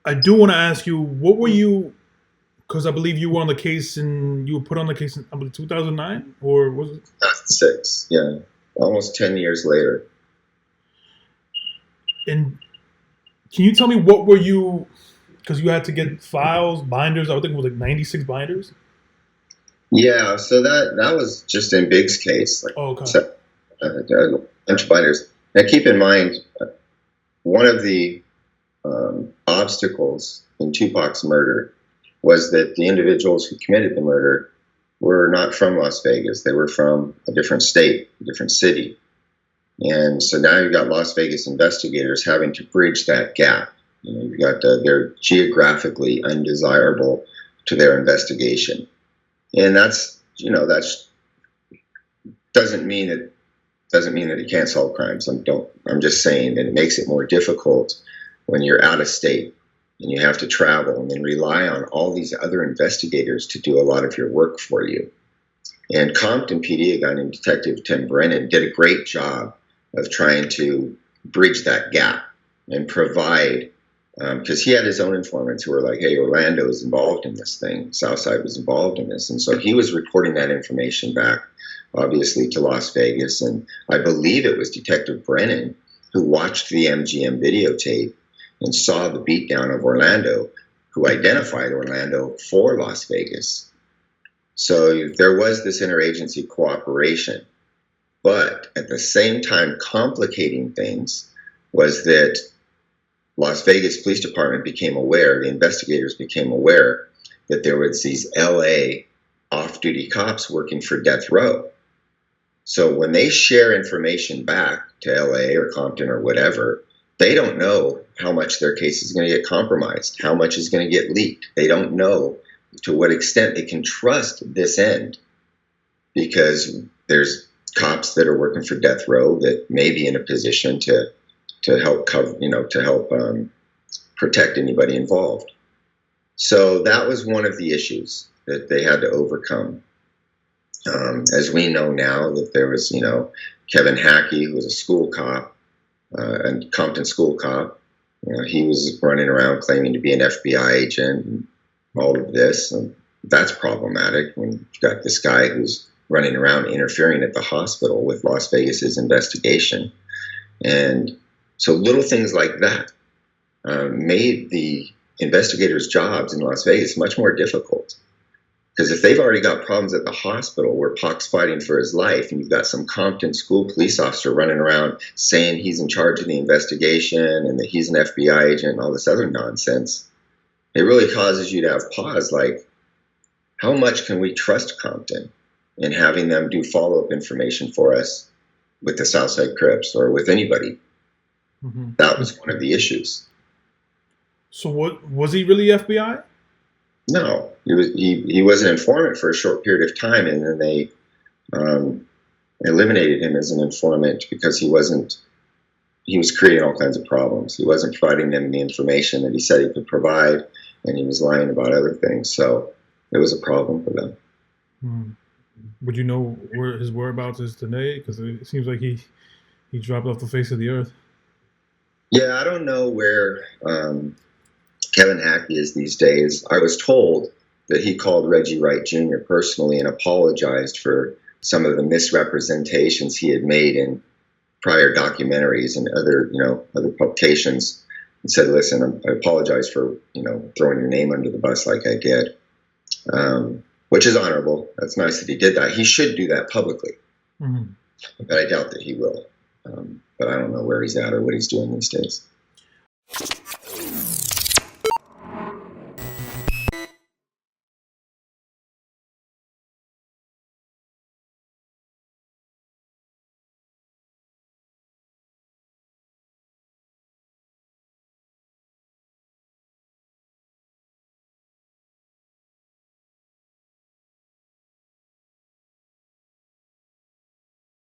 I do want to ask you, what were you? Because I believe you were on the case, and you were put on the case in, I believe, 2009, or was it? 6, yeah, almost 10 years later. And can you tell me what were you? Because you had to get files, binders. I think it was like 96 binders. Yeah, so that was just in Big's case, like Oh, okay. so, a bunch of binders. Now, keep in mind, one of the obstacles in 2Pac's murder was that the individuals who committed the murder were not from Las Vegas. They were from a different state, a different city. And so now you've got Las Vegas investigators having to bridge that gap. You've got they're geographically undesirable to their investigation. And that's doesn't mean that you can't solve crimes. I'm just saying that it makes it more difficult when you're out of state and you have to travel and then rely on all these other investigators to do a lot of your work for you. And Compton PD, a guy named Detective Tim Brennan, did a great job of trying to bridge that gap and provide, because he had his own informants who were like, hey, Orlando is involved in this thing. Southside was involved in this. And so he was reporting that information back, obviously, to Las Vegas. And I believe it was Detective Brennan who watched the MGM videotape and saw the beatdown of Orlando, who identified Orlando for Las Vegas. So there was this interagency cooperation. But at the same time, complicating things was that Las Vegas Police Department became aware, the investigators became aware that there was these LA off-duty cops working for death row. So when they share information back to LA or Compton or whatever, they don't know how much their case is going to get compromised, how much is going to get leaked. They don't know to what extent they can trust this end, because there's cops that are working for death row that may be in a position to help cover, to help protect anybody involved. So that was one of the issues that they had to overcome. As we know now, that there was, Kevin Hackie, who was a school cop, a Compton school cop. He was running around claiming to be an FBI agent and all of this. And that's problematic when you've got this guy who's running around interfering at the hospital with Las Vegas's investigation. And so little things like that made the investigators' jobs in Las Vegas much more difficult. Because if they've already got problems at the hospital where Pac's fighting for his life, and you've got some Compton school police officer running around saying he's in charge of the investigation and that he's an FBI agent and all this other nonsense, it really causes you to have pause, like, how much can we trust Compton in having them do follow-up information for us with the Southside Crips or with anybody? Mm-hmm. That was one of the issues. So what was he really FBI? No, he was an informant for a short period of time, and then they eliminated him as an informant because he was creating all kinds of problems. He wasn't providing them the information that he said he could provide, and he was lying about other things. So it was a problem for them. Would you know where his whereabouts is today? Because it seems like he dropped off the face of the earth. Yeah, I don't know where Kevin Hackie is these days. I was told that he called Reggie Wright Jr. personally and apologized for some of the misrepresentations he had made in prior documentaries and other publications, and said, "Listen, I apologize for throwing your name under the bus like I did," which is honorable. That's nice that he did that. He should do that publicly, but I doubt that he will. But I don't know where he's at or what he's doing these days.